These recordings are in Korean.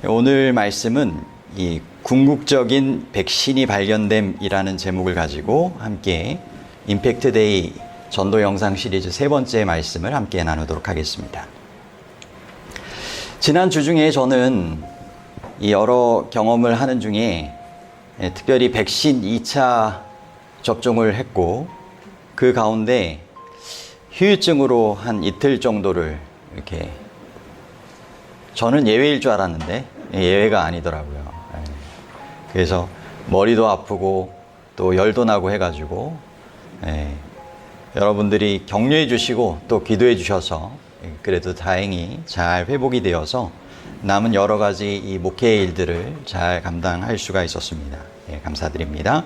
오늘 말씀은 이 궁극적인 백신이 발견됨이라는 제목을 가지고 함께 임팩트 데이 전도 영상 시리즈 세 번째 말씀을 함께 나누도록 하겠습니다. 지난 주 중에 저는 이 여러 경험을 하는 중에 특별히 백신 2차 접종을 했고 그 가운데 후유증으로 한 이틀 정도를 이렇게 저는 예외일 줄 알았는데 예외가 아니더라고요. 그래서 머리도 아프고 또 열도 나고 해가지고 여러분들이 격려해 주시고 또 기도해 주셔서 그래도 다행히 잘 회복이 되어서 남은 여러 가지 이 목회의 일들을 잘 감당할 수가 있었습니다. 감사드립니다.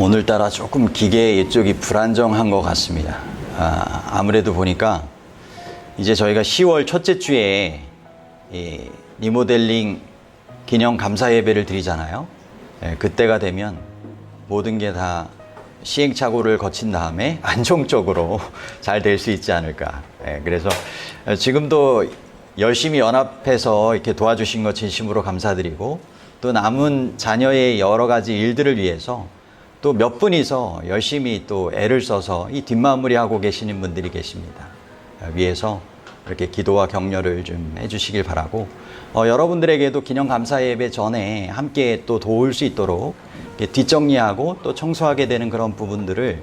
오늘따라 조금 기계 이쪽이 불안정한 것 같습니다. 아무래도 보니까 이제 저희가 10월 첫째 주에 리모델링 기념 감사 예배를 드리잖아요. 그때가 되면 모든 게 다 시행착오를 거친 다음에 안정적으로 잘 될 수 있지 않을까. 그래서 지금도 열심히 연합해서 이렇게 도와주신 것 진심으로 감사드리고 또 남은 자녀의 여러 가지 일들을 위해서 또 몇 분이서 열심히 또 애를 써서 이 뒷마무리 하고 계시는 분들이 계십니다. 위에서 이렇게 기도와 격려를 좀 해주시길 바라고 여러분들에게도 기념 감사 예배 전에 함께 또 도울 수 있도록 뒷정리하고 또 청소하게 되는 그런 부분들을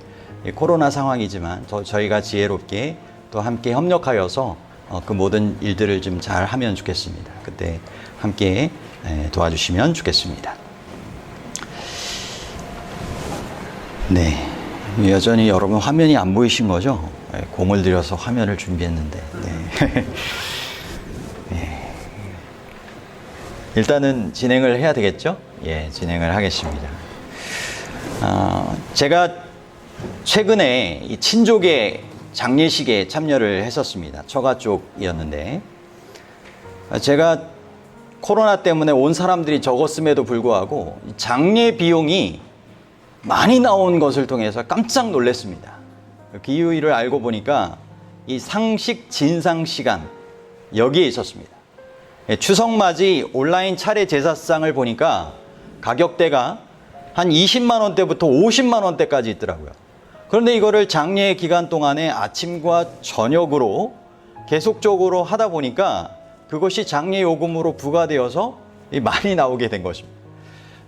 코로나 상황이지만 저희가 지혜롭게 또 함께 협력하여서 그 모든 일들을 좀 잘 하면 좋겠습니다. 그때 함께 도와주시면 좋겠습니다. 네, 여전히 여러분 화면이 안 보이신 거죠? 공을 들여서 화면을 준비했는데 네. 일단은 진행을 해야 되겠죠? 진행을 하겠습니다. 제가 최근에 이 친족의 장례식에 참여를 했었습니다. 처가 쪽이었는데 제가 코로나 때문에 온 사람들이 적었음에도 불구하고 장례 비용이 많이 나온 것을 통해서 깜짝 놀랐습니다. 그 이유를 알고 보니까 이 상식 진상 시간 여기에 있었습니다. 추석맞이 온라인 차례 제사상을 보니까 가격대가 한 20만 원대부터 50만 원대까지 있더라고요. 그런데 이거를 장례 기간 동안에 아침과 저녁으로 계속적으로 하다 보니까 그것이 장례 요금으로 부과되어서 많이 나오게 된 것입니다.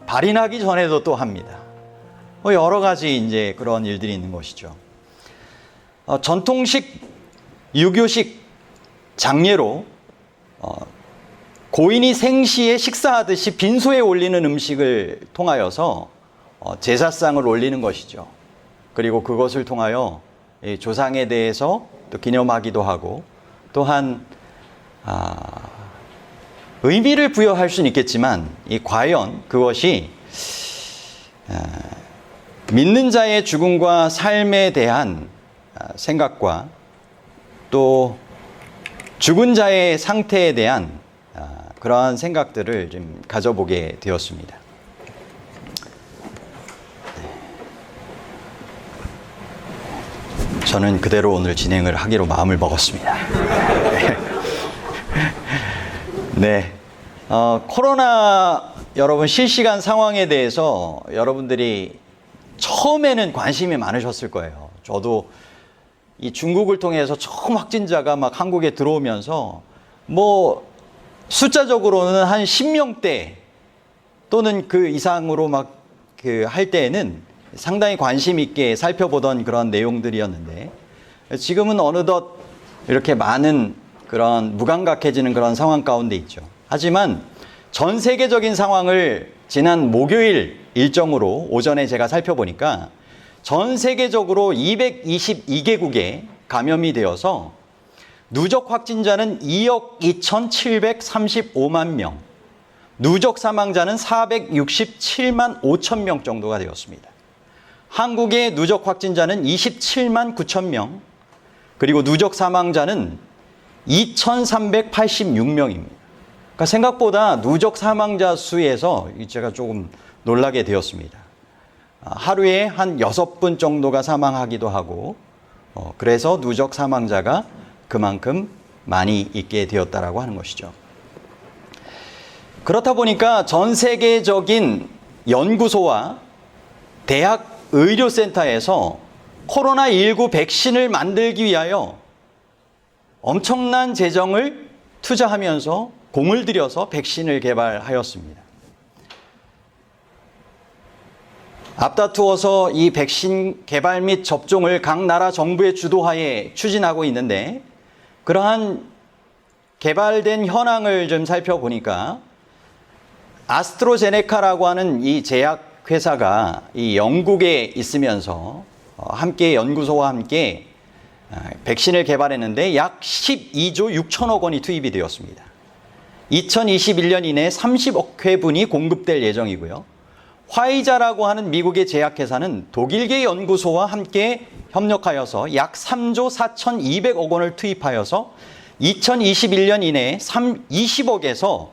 발인하기 전에도 또 합니다. 여러 가지 이제 그런 일들이 있는 것이죠. 전통식 유교식 장례로 고인이 생시에 식사하듯이 빈소에 올리는 음식을 통하여서 제사상을 올리는 것이죠. 그리고 그것을 통하여 조상에 대해서 또 기념하기도 하고 또한 의미를 부여할 수는 있겠지만 과연 그것이 믿는 자의 죽음과 삶에 대한 생각과 또 죽은 자의 상태에 대한 그러한 생각들을 좀 가져보게 되었습니다. 저는 그대로 오늘 진행을 하기로 마음을 먹었습니다. 네. 코로나 여러분 실시간 상황에 대해서 여러분들이 처음에는 관심이 많으셨을 거예요. 저도 이 중국을 통해서 처음 확진자가 막 한국에 들어오면서 숫자적으로는 한 10명대 또는 그 이상으로 막 할 때에는 상당히 관심 있게 살펴보던 그런 내용들이었는데 지금은 어느덧 이렇게 많은 그런 무감각해지는 그런 상황 가운데 있죠. 하지만 전 세계적인 상황을 지난 목요일 일정으로 오전에 제가 살펴보니까 전 세계적으로 222개국에 감염이 되어서 누적 확진자는 2억 2,735만 명, 누적 사망자는 467만 5천 명 정도가 되었습니다. 한국의 누적 확진자는 27만 9천 명, 그리고 누적 사망자는 2,386명입니다. 그러니까 생각보다 누적 사망자 수에서 제가 조금 놀라게 되었습니다. 하루에 한 6분 정도가 사망하기도 하고 그래서 누적 사망자가 그만큼 많이 있게 되었다라고 하는 것이죠. 그렇다 보니까 전 세계적인 연구소와 대학 의료센터에서 코로나19 백신을 만들기 위하여 엄청난 재정을 투자하면서 공을 들여서 백신을 개발하였습니다. 앞다투어서 이 백신 개발 및 접종을 각 나라 정부의 주도하에 추진하고 있는데, 그러한 개발된 현황을 좀 살펴보니까 아스트로제네카라고 하는 이 제약회사가 이 영국에 있으면서 함께 연구소와 함께 백신을 개발했는데 약 12조 6천억 원이 투입이 되었습니다. 2021년 이내에 30억 회분이 공급될 예정이고요. 화이자라고 하는 미국의 제약회사는 독일계 연구소와 함께 협력하여서 약 3조 4,200억 원을 투입하여서 2021년 이내에 20억에서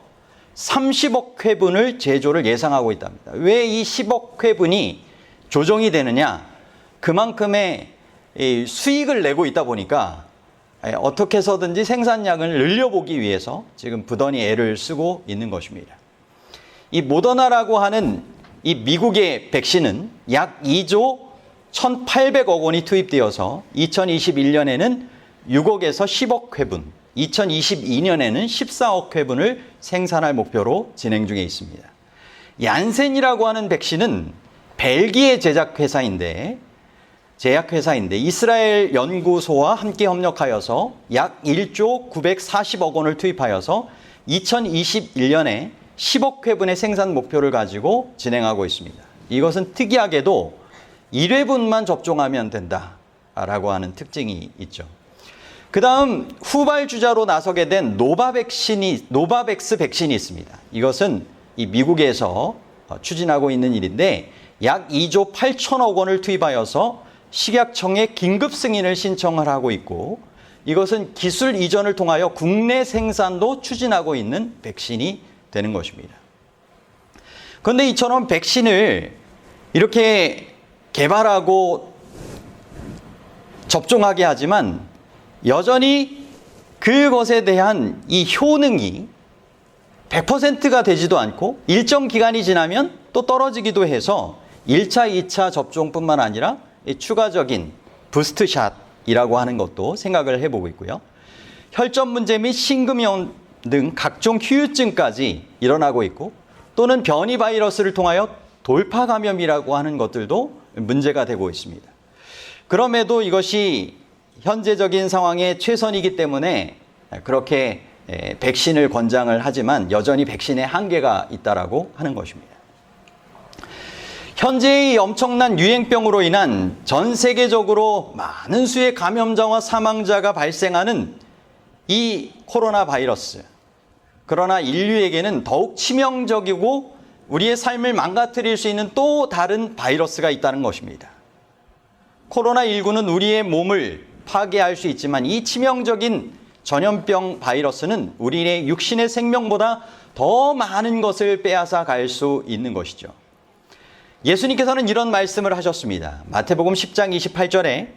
30억 회분을 제조를 예상하고 있답니다. 왜 이 10억 회분이 조정이 되느냐? 그만큼의 수익을 내고 있다 보니까 어떻게 해서든지 생산량을 늘려보기 위해서 지금 부단히 애를 쓰고 있는 것입니다. 이 모더나라고 하는 이 미국의 백신은 약 2조 1,800억 원이 투입되어서 2021년에는 6억에서 10억 회분, 2022년에는 14억 회분을 생산할 목표로 진행 중에 있습니다. 얀센이라고 하는 백신은 벨기에 제약회사인데 이스라엘 연구소와 함께 협력하여서 약 1조 940억 원을 투입하여서 2021년에 10억 회분의 생산 목표를 가지고 진행하고 있습니다. 이것은 특이하게도 1회분만 접종하면 된다라고 하는 특징이 있죠. 그 다음 후발주자로 나서게 된 노바백스 백신이 있습니다. 이것은 이 미국에서 추진하고 있는 일인데 약 2조 8천억 원을 투입하여서 식약청에 긴급 승인을 신청을 하고 있고, 이것은 기술 이전을 통하여 국내 생산도 추진하고 있는 백신이 되는 것입니다. 그런데 이처럼 백신을 이렇게 개발하고 접종하게 하지만 여전히 그것에 대한 이 효능이 100%가 되지도 않고 일정 기간이 지나면 또 떨어지기도 해서 1차, 2차 접종뿐만 아니라 추가적인 부스트샷이라고 하는 것도 생각을 해보고 있고요. 혈전 문제 및 심근염 등 각종 후유증까지 일어나고 있고, 또는 변이 바이러스를 통하여 돌파 감염이라고 하는 것들도 문제가 되고 있습니다. 그럼에도 이것이 현재적인 상황의 최선이기 때문에 그렇게 백신을 권장을 하지만 여전히 백신의 한계가 있다라고 하는 것입니다. 현재의 엄청난 유행병으로 인한 전 세계적으로 많은 수의 감염자와 사망자가 발생하는 이 코로나 바이러스. 그러나 인류에게는 더욱 치명적이고 우리의 삶을 망가뜨릴 수 있는 또 다른 바이러스가 있다는 것입니다. 코로나19는 우리의 몸을 파괴할 수 있지만 이 치명적인 전염병 바이러스는 우리의 육신의 생명보다 더 많은 것을 빼앗아 갈 수 있는 것이죠. 예수님께서는 이런 말씀을 하셨습니다. 마태복음 10장 28절에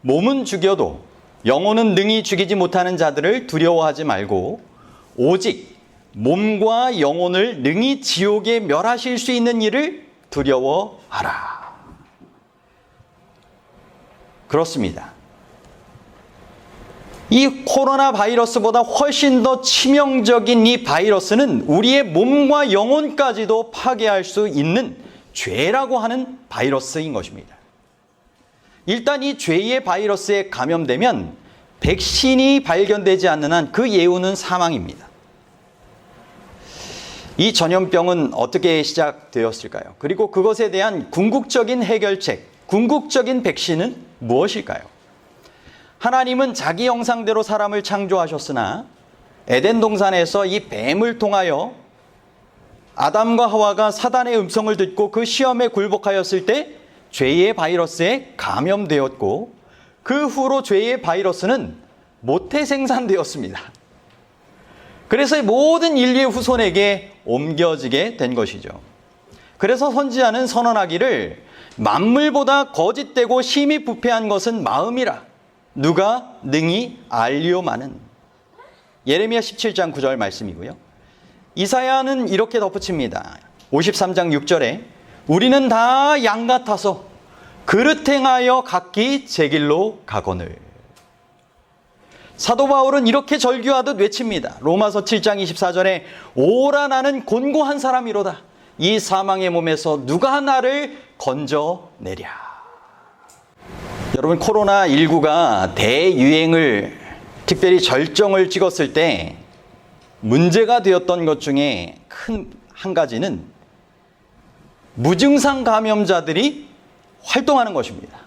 몸은 죽여도 영혼은 능히 죽이지 못하는 자들을 두려워하지 말고 오직 몸과 영혼을 능히 지옥에 멸하실 수 있는 이를 두려워하라. 그렇습니다. 이 코로나 바이러스보다 훨씬 더 치명적인 이 바이러스는 우리의 몸과 영혼까지도 파괴할 수 있는 죄라고 하는 바이러스인 것입니다. 일단 이 죄의 바이러스에 감염되면 백신이 발견되지 않는 한 그 예후는 사망입니다. 이 전염병은 어떻게 시작되었을까요? 그리고 그것에 대한 궁극적인 해결책, 궁극적인 백신은 무엇일까요? 하나님은 자기 형상대로 사람을 창조하셨으나 에덴 동산에서 이 뱀을 통하여 아담과 하와가 사단의 음성을 듣고 그 시험에 굴복하였을 때 죄의 바이러스에 감염되었고, 그 후로 죄의 바이러스는 모태 생산되었습니다. 그래서 모든 인류의 후손에게 옮겨지게 된 것이죠. 그래서 선지자는 선언하기를 만물보다 거짓되고 심히 부패한 것은 마음이라. 누가 능히 알리오마는. 예레미야 17장 9절 말씀이고요. 이사야는 이렇게 덧붙입니다. 53장 6절에 우리는 다 양 같아서 그릇 행하여 각기 제 길로 가거늘. 사도 바울은 이렇게 절규하듯 외칩니다. 로마서 7장 24절에 오라 나는 곤고한 사람이로다. 이 사망의 몸에서 누가 나를 건져내랴. 여러분, 코로나19가 대유행을, 특별히 절정을 찍었을 때 문제가 되었던 것 중에 큰 한 가지는 무증상 감염자들이 활동하는 것입니다.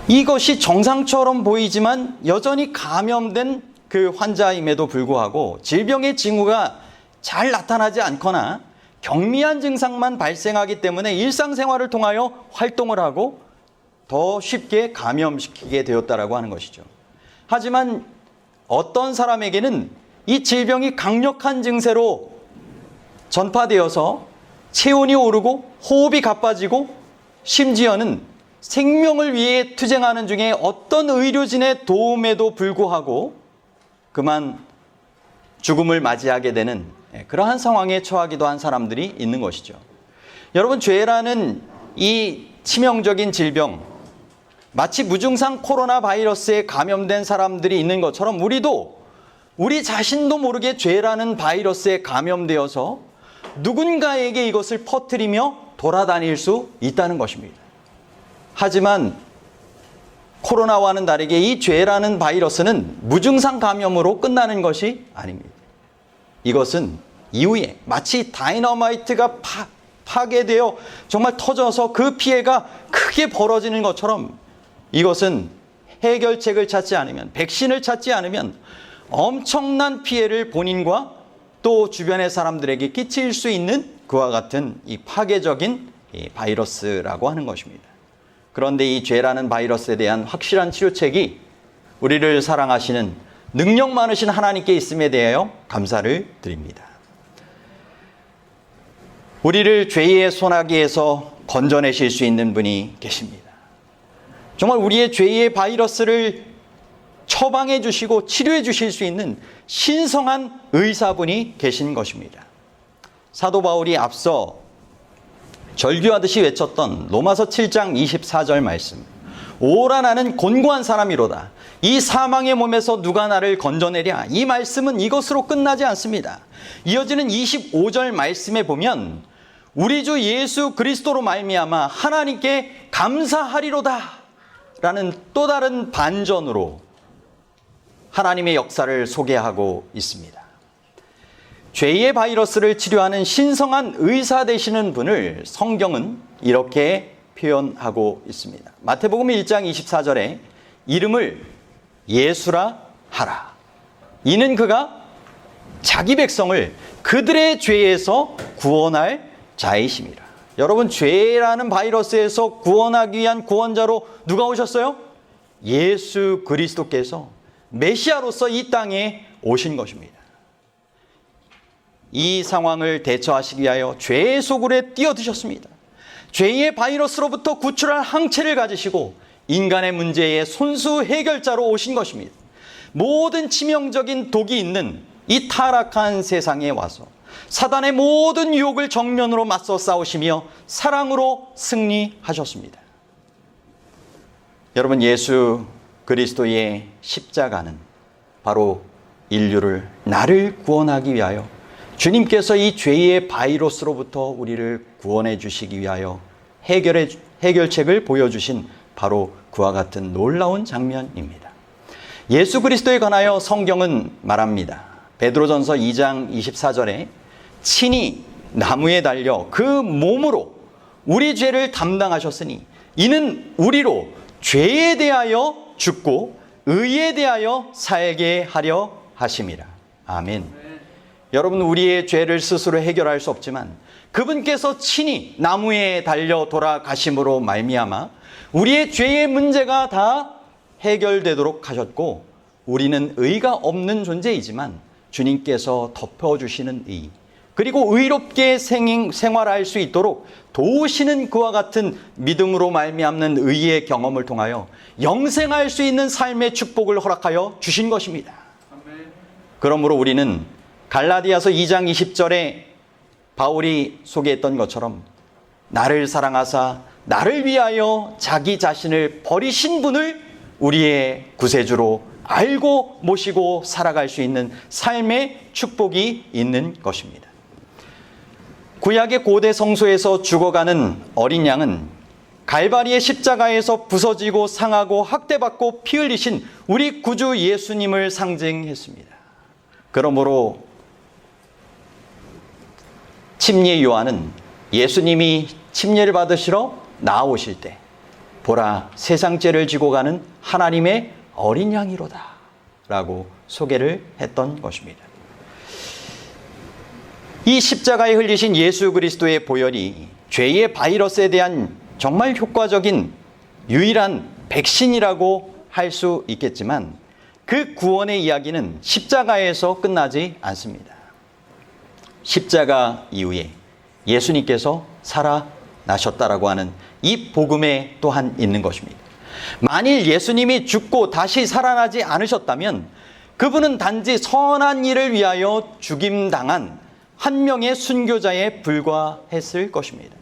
이것이 정상처럼 보이지만 여전히 감염된 그 환자임에도 불구하고 질병의 징후가 잘 나타나지 않거나 경미한 증상만 발생하기 때문에 일상생활을 통하여 활동을 하고 더 쉽게 감염시키게 되었다라고 하는 것이죠. 하지만 어떤 사람에게는 이 질병이 강력한 증세로 전파되어서 체온이 오르고 호흡이 가빠지고 심지어는 생명을 위해 투쟁하는 중에 어떤 의료진의 도움에도 불구하고 그만 죽음을 맞이하게 되는 그러한 상황에 처하기도 한 사람들이 있는 것이죠. 여러분, 죄라는 이 치명적인 질병, 마치 무증상 코로나 바이러스에 감염된 사람들이 있는 것처럼 우리 자신도 모르게 죄라는 바이러스에 감염되어서 누군가에게 이것을 퍼뜨리며 돌아다닐 수 있다는 것입니다. 하지만 코로나와는 다르게 이 죄라는 바이러스는 무증상 감염으로 끝나는 것이 아닙니다. 이것은 이후에 마치 다이너마이트가 파괴되어 정말 터져서 그 피해가 크게 벌어지는 것처럼 이것은 해결책을 찾지 않으면, 백신을 찾지 않으면 엄청난 피해를 본인과 또 주변의 사람들에게 끼칠 수 있는 그와 같은 이 파괴적인 이 바이러스라고 하는 것입니다. 그런데 이 죄라는 바이러스에 대한 확실한 치료책이 우리를 사랑하시는 능력 많으신 하나님께 있음에 대하여 감사를 드립니다. 우리를 죄의 소나기에서 건져내실 수 있는 분이 계십니다. 정말 우리의 죄의 바이러스를 처방해 주시고 치료해 주실 수 있는 신성한 의사분이 계신 것입니다. 사도 바울이 앞서 절규하듯이 외쳤던 로마서 7장 24절 말씀, 오라 나는 곤고한 사람이로다. 이 사망의 몸에서 누가 나를 건져내랴. 이 말씀은 이것으로 끝나지 않습니다. 이어지는 25절 말씀에 보면 우리 주 예수 그리스도로 말미암아 하나님께 감사하리로다 라는 또 다른 반전으로 하나님의 역사를 소개하고 있습니다. 죄의 바이러스를 치료하는 신성한 의사 되시는 분을 성경은 이렇게 표현하고 있습니다. 마태복음 1장 24절에 이름을 예수라 하라. 이는 그가 자기 백성을 그들의 죄에서 구원할 자이심이라. 여러분, 죄라는 바이러스에서 구원하기 위한 구원자로 누가 오셨어요? 예수 그리스도께서 메시아로서 이 땅에 오신 것입니다. 이 상황을 대처하시기 위하여 죄의 소굴에 뛰어드셨습니다. 죄의 바이러스로부터 구출할 항체를 가지시고 인간의 문제의 손수 해결자로 오신 것입니다. 모든 치명적인 독이 있는 이 타락한 세상에 와서 사단의 모든 유혹을 정면으로 맞서 싸우시며 사랑으로 승리하셨습니다. 여러분, 예수 그리스도의 십자가는 바로 인류를, 나를 구원하기 위하여 주님께서 이 죄의 바이러스로부터 우리를 구원해 주시기 위하여 해결책을 보여주신 바로 그와 같은 놀라운 장면입니다. 예수 그리스도에 관하여 성경은 말합니다. 베드로전서 2장 24절에 친히 나무에 달려 그 몸으로 우리 죄를 담당하셨으니 이는 우리로 죄에 대하여 죽고 의에 대하여 살게 하려 하심이라. 아멘. 여러분, 우리의 죄를 스스로 해결할 수 없지만 그분께서 친히 나무에 달려 돌아가심으로 말미암아 우리의 죄의 문제가 다 해결되도록 하셨고, 우리는 의가 없는 존재이지만 주님께서 덮어주시는 의, 그리고 의롭게 생활할 수 있도록 도우시는 그와 같은 믿음으로 말미암는 의의 경험을 통하여 영생할 수 있는 삶의 축복을 허락하여 주신 것입니다. 그러므로 우리는 갈라디아서 2장 20절에 바울이 소개했던 것처럼 나를 사랑하사 나를 위하여 자기 자신을 버리신 분을 우리의 구세주로 알고 모시고 살아갈 수 있는 삶의 축복이 있는 것입니다. 구약의 고대 성소에서 죽어가는 어린 양은 갈바리의 십자가에서 부서지고 상하고 학대받고 피 흘리신 우리 구주 예수님을 상징했습니다. 그러므로 침례 요한은 예수님이 침례를 받으시러 나오실 때 보라 세상 죄를 지고 가는 하나님의 어린 양이로다 라고 소개를 했던 것입니다. 이 십자가에 흘리신 예수 그리스도의 보혈이 죄의 바이러스에 대한 정말 효과적인 유일한 백신이라고 할 수 있겠지만 그 구원의 이야기는 십자가에서 끝나지 않습니다. 십자가 이후에 예수님께서 살아나셨다라고 하는 이 복음에 또한 있는 것입니다. 만일 예수님이 죽고 다시 살아나지 않으셨다면 그분은 단지 선한 일을 위하여 죽임당한 한 명의 순교자에 불과했을 것입니다.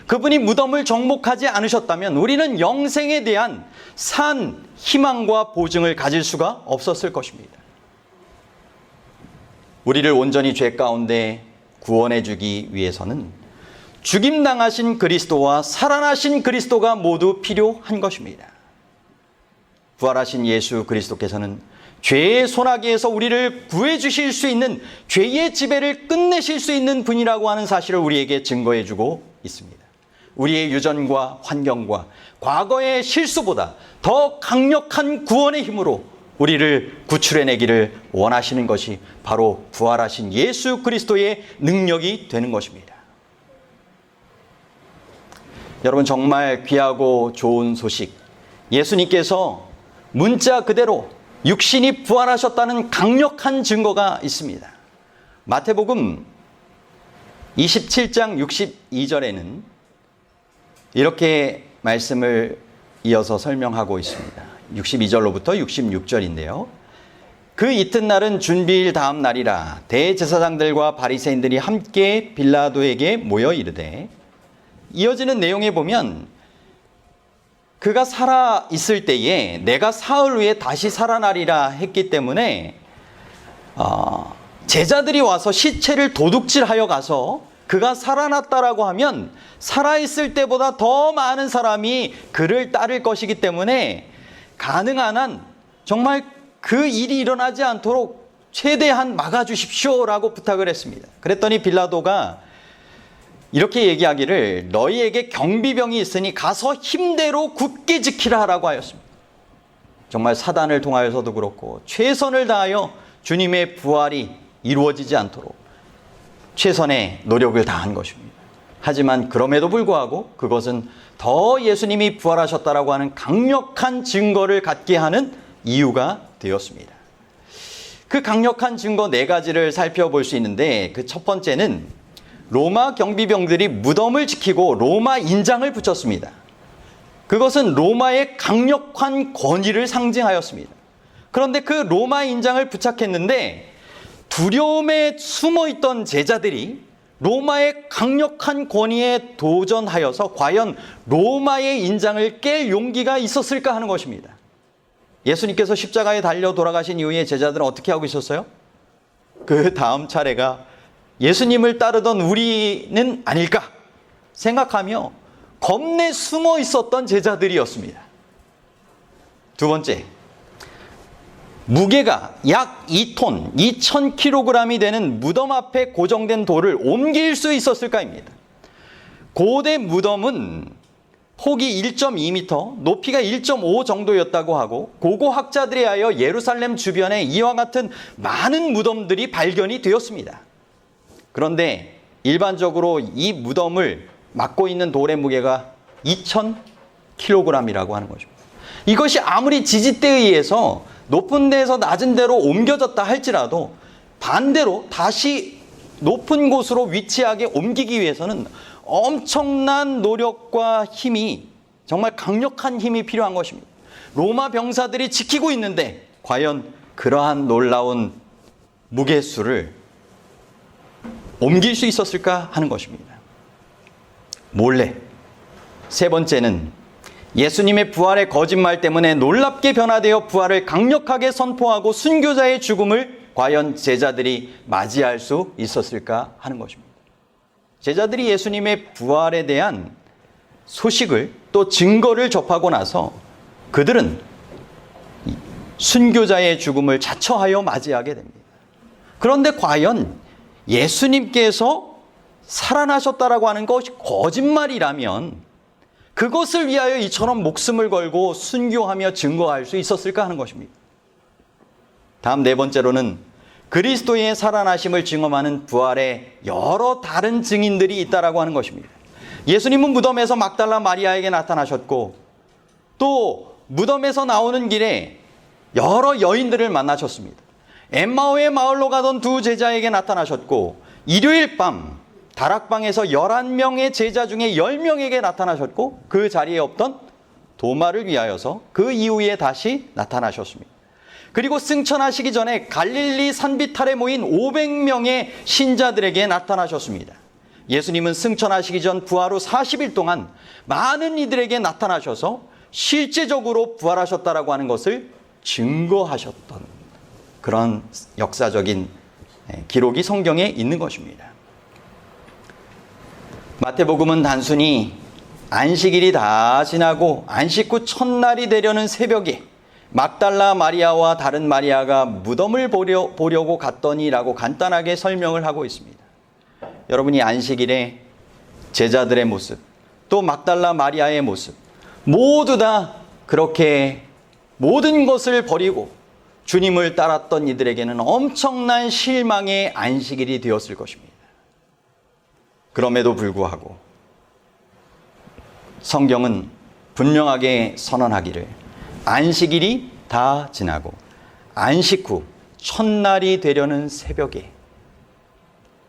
그분이 무덤을 정복하지 않으셨다면 우리는 영생에 대한 산 희망과 보증을 가질 수가 없었을 것입니다. 우리를 온전히 죄 가운데 구원해 주기 위해서는 죽임당하신 그리스도와 살아나신 그리스도가 모두 필요한 것입니다. 부활하신 예수 그리스도께서는 죄의 소나기에서 우리를 구해 주실 수 있는 죄의 지배를 끝내실 수 있는 분이라고 하는 사실을 우리에게 증거해 주고 있습니다. 우리의 유전과 환경과 과거의 실수보다 더 강력한 구원의 힘으로 우리를 구출해내기를 원하시는 것이 바로 부활하신 예수 그리스도의 능력이 되는 것입니다. 여러분, 정말 귀하고 좋은 소식, 예수님께서 문자 그대로 육신이 부활하셨다는 강력한 증거가 있습니다. 마태복음 27장 62절에는 이렇게 말씀을 이어서 설명하고 있습니다. 62절로부터 66절인데요. 그 이튿날은 준비일 다음 날이라 대제사장들과 바리새인들이 함께 빌라도에게 모여 이르되, 이어지는 내용에 보면 그가 살아 있을 때에 내가 사흘 후에 다시 살아나리라 했기 때문에 제자들이 와서 시체를 도둑질하여 가서 그가 살아났다라고 하면 살아있을 때보다 더 많은 사람이 그를 따를 것이기 때문에 가능한 한 정말 그 일이 일어나지 않도록 최대한 막아주십시오라고 부탁을 했습니다. 그랬더니 빌라도가 이렇게 얘기하기를 너희에게 경비병이 있으니 가서 힘대로 굳게 지키라 라고 하였습니다. 정말 사단을 통하여서도 그렇고 최선을 다하여 주님의 부활이 이루어지지 않도록 최선의 노력을 다한 것입니다. 하지만 그럼에도 불구하고 그것은 더 예수님이 부활하셨다라고 하는 강력한 증거를 갖게 하는 이유가 되었습니다. 그 강력한 증거 4가지를 살펴볼 수 있는데, 그 첫 번째는 로마 경비병들이 무덤을 지키고 로마 인장을 붙였습니다. 그것은 로마의 강력한 권위를 상징하였습니다. 그런데 그 로마 인장을 부착했는데 두려움에 숨어있던 제자들이 로마의 강력한 권위에 도전하여서 과연 로마의 인장을 깰 용기가 있었을까 하는 것입니다. 예수님께서 십자가에 달려 돌아가신 이후에 제자들은 어떻게 하고 있었어요? 그 다음 차례가 예수님을 따르던 우리는 아닐까 생각하며 겁내 숨어 있었던 제자들이었습니다. 두 번째, 무게가 약 2톤, 2000kg이 되는 무덤 앞에 고정된 돌을 옮길 수 있었을까입니다. 고대 무덤은 폭이 1.2m, 높이가 1.5 정도였다고 하고 고고학자들에 의하여 예루살렘 주변에 이와 같은 많은 무덤들이 발견이 되었습니다. 그런데 일반적으로 이 무덤을 막고 있는 돌의 무게가 2000kg이라고 하는 것입니다. 이것이 아무리 지지대에 의해서 높은 데에서 낮은 데로 옮겨졌다 할지라도 반대로 다시 높은 곳으로 위치하게 옮기기 위해서는 엄청난 노력과 힘이, 정말 강력한 힘이 필요한 것입니다. 로마 병사들이 지키고 있는데 과연 그러한 놀라운 무게수를 옮길 수 있었을까 하는 것입니다. 몰래. 세 번째는 예수님의 부활의 거짓말 때문에 놀랍게 변화되어 부활을 강력하게 선포하고 순교자의 죽음을 과연 제자들이 맞이할 수 있었을까 하는 것입니다. 제자들이 예수님의 부활에 대한 소식을 또 증거를 접하고 나서 그들은 순교자의 죽음을 자처하여 맞이하게 됩니다. 그런데 과연 예수님께서 살아나셨다라고 하는 것이 거짓말이라면 그것을 위하여 이처럼 목숨을 걸고 순교하며 증거할 수 있었을까 하는 것입니다. 다음 네 번째로는 그리스도의 살아나심을 증언하는 부활의 여러 다른 증인들이 있다라고 하는 것입니다. 예수님은 무덤에서 막달라 마리아에게 나타나셨고 또 무덤에서 나오는 길에 여러 여인들을 만나셨습니다. 엠마오의 마을로 가던 두 제자에게 나타나셨고 일요일 밤 다락방에서 11명의 제자 중에 10명에게 나타나셨고 그 자리에 없던 도마를 위하여서 그 이후에 다시 나타나셨습니다. 그리고 승천하시기 전에 갈릴리 산비탈에 모인 500명의 신자들에게 나타나셨습니다. 예수님은 승천하시기 전 부활 후 40일 동안 많은 이들에게 나타나셔서 실제적으로 부활하셨다라고 하는 것을 증거하셨던 그런 역사적인 기록이 성경에 있는 것입니다. 마태복음은 단순히 안식일이 다 지나고 안식 후 첫날이 되려는 새벽에 막달라 마리아와 다른 마리아가 무덤을 보려고 갔더니라고 간단하게 설명을 하고 있습니다. 여러분이 안식일에 제자들의 모습, 또 막달라 마리아의 모습, 모두 다 그렇게 모든 것을 버리고 주님을 따랐던 이들에게는 엄청난 실망의 안식일이 되었을 것입니다. 그럼에도 불구하고 성경은 분명하게 선언하기를 안식일이 다 지나고 안식 후 첫날이 되려는 새벽에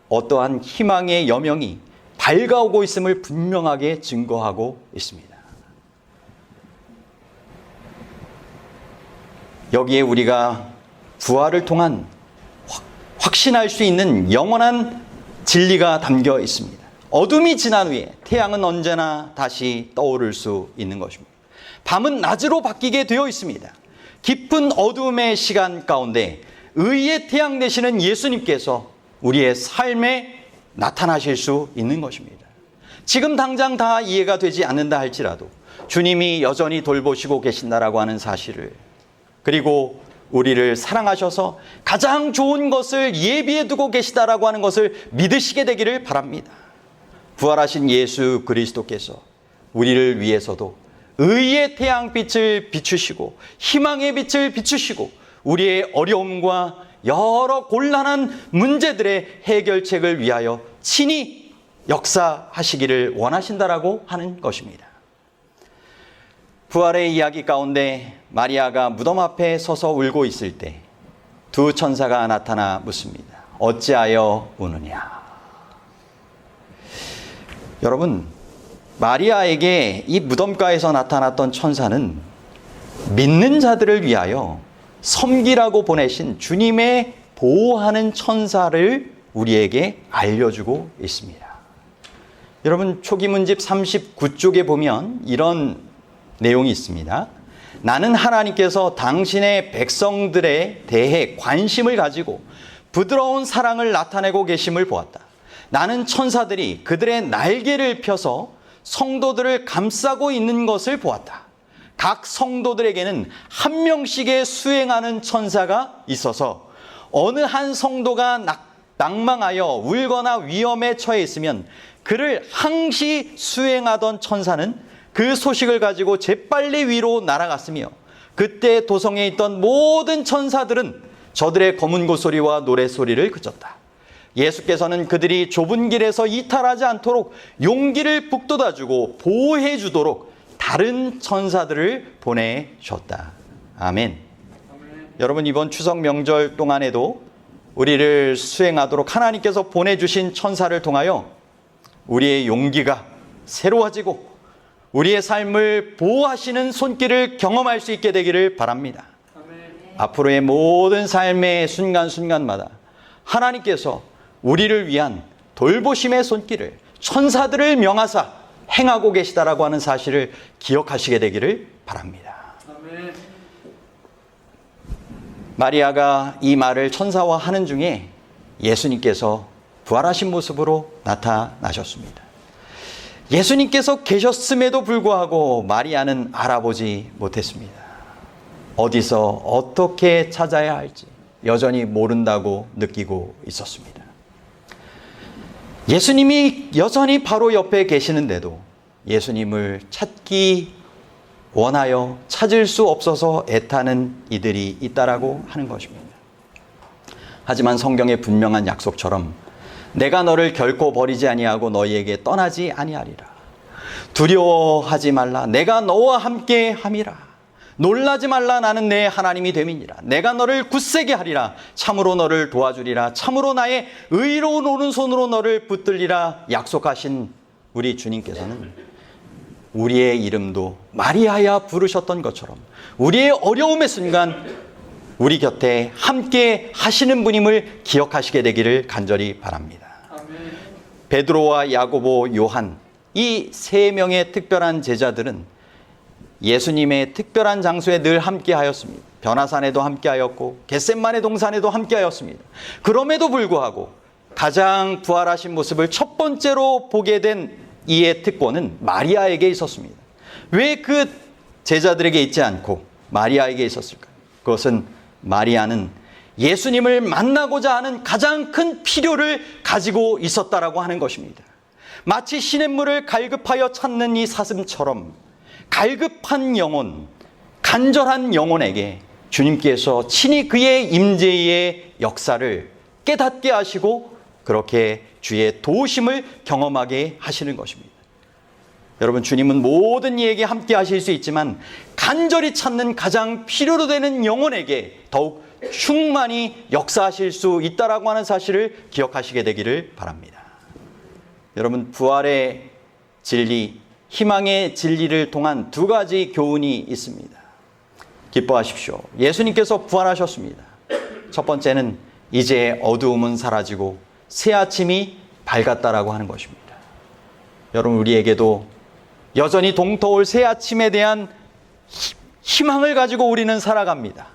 어떠한 희망의 여명이 밝아오고 있음을 분명하게 증거하고 있습니다. 여기에 우리가 부활을 통한 확신할 수 있는 영원한 진리가 담겨 있습니다. 어둠이 지난 후에 태양은 언제나 다시 떠오를 수 있는 것입니다. 밤은 낮으로 바뀌게 되어 있습니다. 깊은 어둠의 시간 가운데 의의 태양 되시는 예수님께서 우리의 삶에 나타나실 수 있는 것입니다. 지금 당장 다 이해가 되지 않는다 할지라도 주님이 여전히 돌보시고 계신다라고 하는 사실을, 그리고 우리를 사랑하셔서 가장 좋은 것을 예비해 두고 계시다라고 하는 것을 믿으시게 되기를 바랍니다. 부활하신 예수 그리스도께서 우리를 위해서도 의의 태양빛을 비추시고 희망의 빛을 비추시고 우리의 어려움과 여러 곤란한 문제들의 해결책을 위하여 친히 역사하시기를 원하신다라고 하는 것입니다. 부활의 이야기 가운데 마리아가 무덤 앞에 서서 울고 있을 때 두 천사가 나타나 묻습니다. 어찌하여 우느냐? 여러분, 마리아에게 이 무덤가에서 나타났던 천사는 믿는 자들을 위하여 섬기라고 보내신 주님의 보호하는 천사를 우리에게 알려주고 있습니다. 여러분, 초기문집 39쪽에 보면 이런 내용이 있습니다. 나는 하나님께서 당신의 백성들에 대해 관심을 가지고 부드러운 사랑을 나타내고 계심을 보았다. 나는 천사들이 그들의 날개를 펴서 성도들을 감싸고 있는 것을 보았다. 각 성도들에게는 한 명씩의 수행하는 천사가 있어서 어느 한 성도가 낭망하여 울거나 위험에 처해 있으면 그를 항시 수행하던 천사는 그 소식을 가지고 재빨리 위로 날아갔으며 그때 도성에 있던 모든 천사들은 저들의 검은 고소리와 노랫소리를 그쳤다. 예수께서는 그들이 좁은 길에서 이탈하지 않도록 용기를 북돋아주고 보호해주도록 다른 천사들을 보내셨다. 아멘. 여러분, 이번 추석 명절 동안에도 우리를 수행하도록 하나님께서 보내주신 천사를 통하여 우리의 용기가 새로워지고 우리의 삶을 보호하시는 손길을 경험할 수 있게 되기를 바랍니다. 앞으로의 모든 삶의 순간순간마다 하나님께서 우리를 위한 돌보심의 손길을 천사들을 명하사 행하고 계시다라고 하는 사실을 기억하시게 되기를 바랍니다. 마리아가 이 말을 천사와 하는 중에 예수님께서 부활하신 모습으로 나타나셨습니다. 예수님께서 계셨음에도 불구하고 마리아는 알아보지 못했습니다. 어디서 어떻게 찾아야 할지 여전히 모른다고 느끼고 있었습니다. 예수님이 여전히 바로 옆에 계시는데도 예수님을 찾기 원하여 찾을 수 없어서 애타는 이들이 있다라고 하는 것입니다. 하지만 성경의 분명한 약속처럼 내가 너를 결코 버리지 아니하고 너희에게 떠나지 아니하리라. 두려워하지 말라. 내가 너와 함께 함이라. 놀라지 말라. 나는 내 하나님이 됨이니라. 내가 너를 굳세게 하리라. 참으로 너를 도와주리라. 참으로 나의 의로운 오른손으로 너를 붙들리라. 약속하신 우리 주님께서는 우리의 이름도 마리아야 부르셨던 것처럼 우리의 어려움의 순간 우리 곁에 함께 하시는 분임을 기억하시게 되기를 간절히 바랍니다. 베드로와 야고보, 요한 이 세 명의 특별한 제자들은 예수님의 특별한 장소에 늘 함께 하였습니다. 변화산에도 함께 하였고 겟셋마네 동산에도 함께 하였습니다. 그럼에도 불구하고 가장 부활하신 모습을 첫 번째로 보게 된 이의 특권은 마리아에게 있었습니다. 왜 그 제자들에게 있지 않고 마리아에게 있었을까요? 그것은 마리아는 예수님을 만나고자 하는 가장 큰 필요를 가지고 있었다라고 하는 것입니다. 마치 시냇물을 갈급하여 찾는 이 사슴처럼 갈급한 영혼, 간절한 영혼에게 주님께서 친히 그의 임재의 역사를 깨닫게 하시고 그렇게 주의 도우심을 경험하게 하시는 것입니다. 여러분, 주님은 모든 이에게 함께 하실 수 있지만 간절히 찾는 가장 필요로 되는 영혼에게 더욱 충만히 역사하실 수 있다라고 하는 사실을 기억하시게 되기를 바랍니다. 여러분, 부활의 진리, 희망의 진리를 통한 두 가지 교훈이 있습니다. 기뻐하십시오. 예수님께서 부활하셨습니다. 첫 번째는 이제 어두움은 사라지고 새 아침이 밝았다라고 하는 것입니다. 여러분, 우리에게도 여전히 동터올 새 아침에 대한 희망을 가지고 우리는 살아갑니다.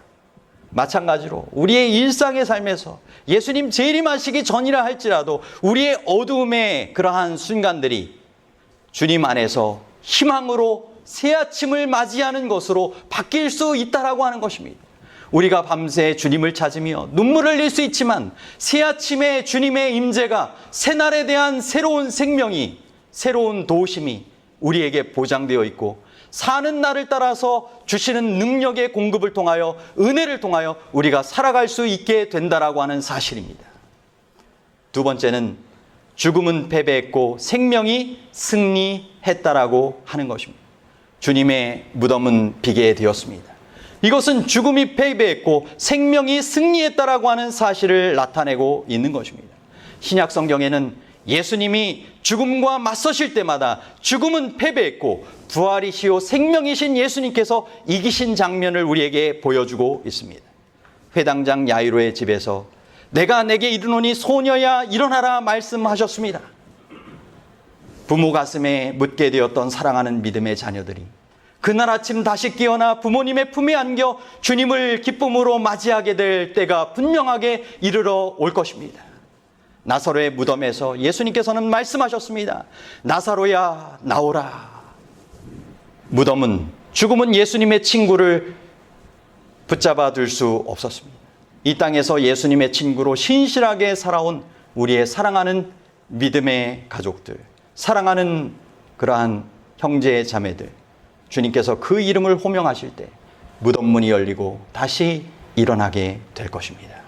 마찬가지로 우리의 일상의 삶에서 예수님 재림하시기 전이라 할지라도 우리의 어두움의 그러한 순간들이 주님 안에서 희망으로 새 아침을 맞이하는 것으로 바뀔 수 있다라고 하는 것입니다. 우리가 밤새 주님을 찾으며 눈물을 흘릴 수 있지만 새 아침에 주님의 임재가 새날에 대한 새로운 생명이, 새로운 도우심이 우리에게 보장되어 있고 사는 날을 따라서 주시는 능력의 공급을 통하여, 은혜를 통하여 우리가 살아갈 수 있게 된다라고 하는 사실입니다. 두 번째는 죽음은 패배했고 생명이 승리했다라고 하는 것입니다. 주님의 무덤은 비게 되었습니다. 이것은 죽음이 패배했고 생명이 승리했다라고 하는 사실을 나타내고 있는 것입니다. 신약 성경에는 예수님이 죽음과 맞서실 때마다 죽음은 패배했고 부활이시오 생명이신 예수님께서 이기신 장면을 우리에게 보여주고 있습니다. 회당장 야이로의 집에서 내가 내게 이르노니 소녀야 일어나라 말씀하셨습니다. 부모 가슴에 묻게 되었던 사랑하는 믿음의 자녀들이 그날 아침 다시 깨어나 부모님의 품에 안겨 주님을 기쁨으로 맞이하게 될 때가 분명하게 이르러 올 것입니다. 나사로의 무덤에서 예수님께서는 말씀하셨습니다. 나사로야 나오라. 무덤은, 죽음은 예수님의 친구를 붙잡아 둘 수 없었습니다. 이 땅에서 예수님의 친구로 신실하게 살아온 우리의 사랑하는 믿음의 가족들, 사랑하는 그러한 형제 자매들, 주님께서 그 이름을 호명하실 때 무덤 문이 열리고 다시 일어나게 될 것입니다.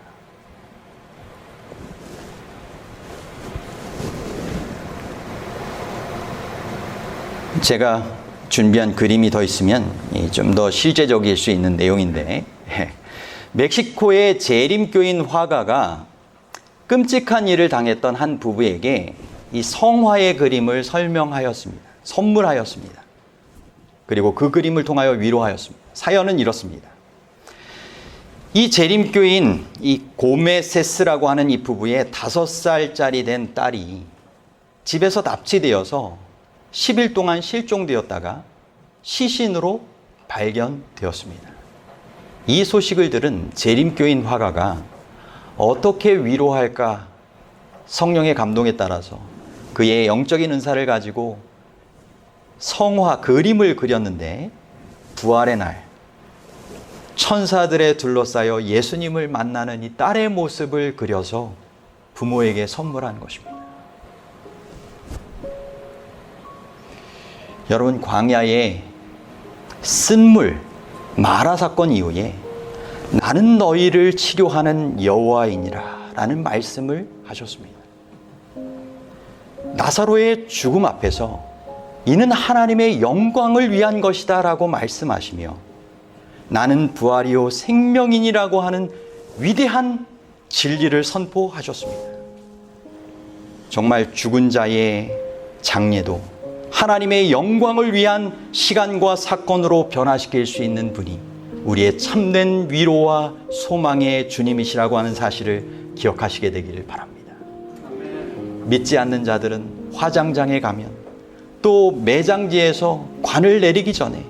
제가 준비한 그림이 더 있으면 좀 더 실제적일 수 있는 내용인데, 멕시코의 재림교인 화가가 끔찍한 일을 당했던 한 부부에게 이 성화의 그림을 설명하였습니다. 선물하였습니다. 그리고 그 그림을 통하여 위로하였습니다. 사연은 이렇습니다. 이 재림교인 이 고메세스라고 하는 이 부부의 5살짜리 된 딸이 집에서 납치되어서 10일 동안 실종되었다가 시신으로 발견되었습니다. 이 소식을 들은 재림교인 화가가 어떻게 위로할까 성령의 감동에 따라서 그의 영적인 은사를 가지고 성화 그림을 그렸는데 부활의 날 천사들에 둘러싸여 예수님을 만나는 이 딸의 모습을 그려서 부모에게 선물한 것입니다. 여러분, 광야의 쓴물 마라 사건 이후에 나는 너희를 치료하는 여호와이니라 라는 말씀을 하셨습니다. 나사로의 죽음 앞에서 이는 하나님의 영광을 위한 것이다 라고 말씀하시며 나는 부활이요 생명이니라고 하는 위대한 진리를 선포하셨습니다. 정말 죽은 자의 장례도 하나님의 영광을 위한 시간과 사건으로 변화시킬 수 있는 분이 우리의 참된 위로와 소망의 주님이시라고 하는 사실을 기억하시게 되기를 바랍니다. 믿지 않는 자들은 화장장에 가면 또 매장지에서 관을 내리기 전에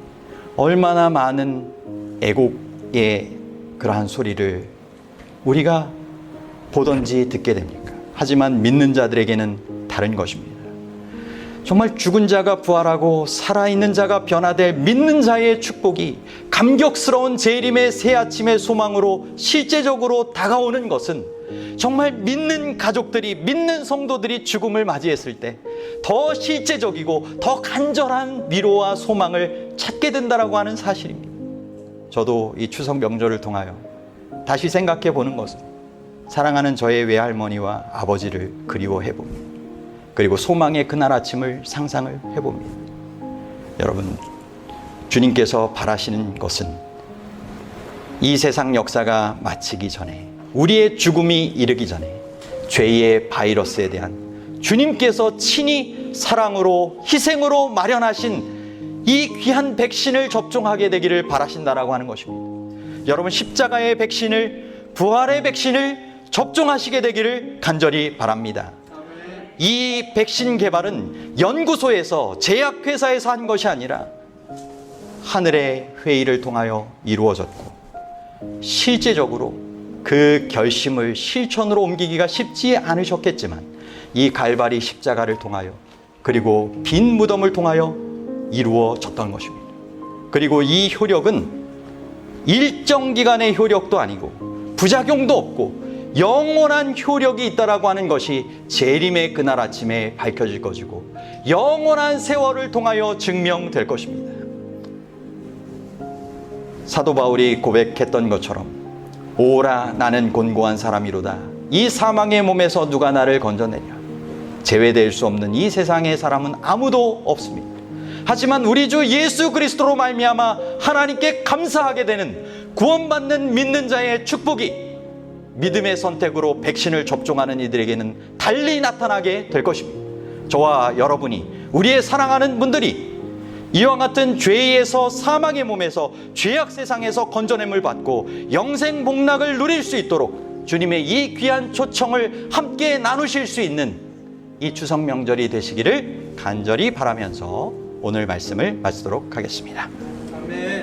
얼마나 많은 애곡의 그러한 소리를 우리가 보던지 듣게 됩니까? 하지만 믿는 자들에게는 다른 것입니다. 정말 죽은 자가 부활하고 살아있는 자가 변화될 믿는 자의 축복이 감격스러운 재림의 새 아침의 소망으로 실제적으로 다가오는 것은 정말 믿는 가족들이, 믿는 성도들이 죽음을 맞이했을 때 더 실제적이고 더 간절한 위로와 소망을 찾게 된다라고 하는 사실입니다. 저도 이 추석 명절을 통하여 다시 생각해 보는 것은 사랑하는 저의 외할머니와 아버지를 그리워해 봅니다. 그리고 소망의 그날 아침을 상상을 해봅니다. 여러분, 주님께서 바라시는 것은 이 세상 역사가 마치기 전에, 우리의 죽음이 이르기 전에 죄의 바이러스에 대한 주님께서 친히 사랑으로 희생으로 마련하신 이 귀한 백신을 접종하게 되기를 바라신다라고 하는 것입니다. 여러분, 십자가의 백신을, 부활의 백신을 접종하시게 되기를 간절히 바랍니다. 이 백신 개발은 연구소에서, 제약회사에서 한 것이 아니라 하늘의 회의를 통하여 이루어졌고, 실제적으로 그 결심을 실천으로 옮기기가 쉽지 않으셨겠지만 이 갈바리 십자가를 통하여, 그리고 빈 무덤을 통하여 이루어졌던 것입니다. 그리고 이 효력은 일정 기간의 효력도 아니고 부작용도 없고 영원한 효력이 있다라고 하는 것이 재림의 그날 아침에 밝혀질 것이고 영원한 세월을 통하여 증명될 것입니다. 사도 바울이 고백했던 것처럼 오라 나는 곤고한 사람이로다. 이 사망의 몸에서 누가 나를 건져내랴. 제외될 수 없는 이 세상의 사람은 아무도 없습니다. 하지만 우리 주 예수 그리스도로 말미암아 하나님께 감사하게 되는 구원받는 믿는 자의 축복이 믿음의 선택으로 백신을 접종하는 이들에게는 달리 나타나게 될 것입니다. 저와 여러분이, 우리의 사랑하는 분들이 이와 같은 죄에서, 사망의 몸에서, 죄악 세상에서 건져냄을 받고 영생 복락을 누릴 수 있도록 주님의 이 귀한 초청을 함께 나누실 수 있는 이 추석 명절이 되시기를 간절히 바라면서 오늘 말씀을 마치도록 하겠습니다. 아멘.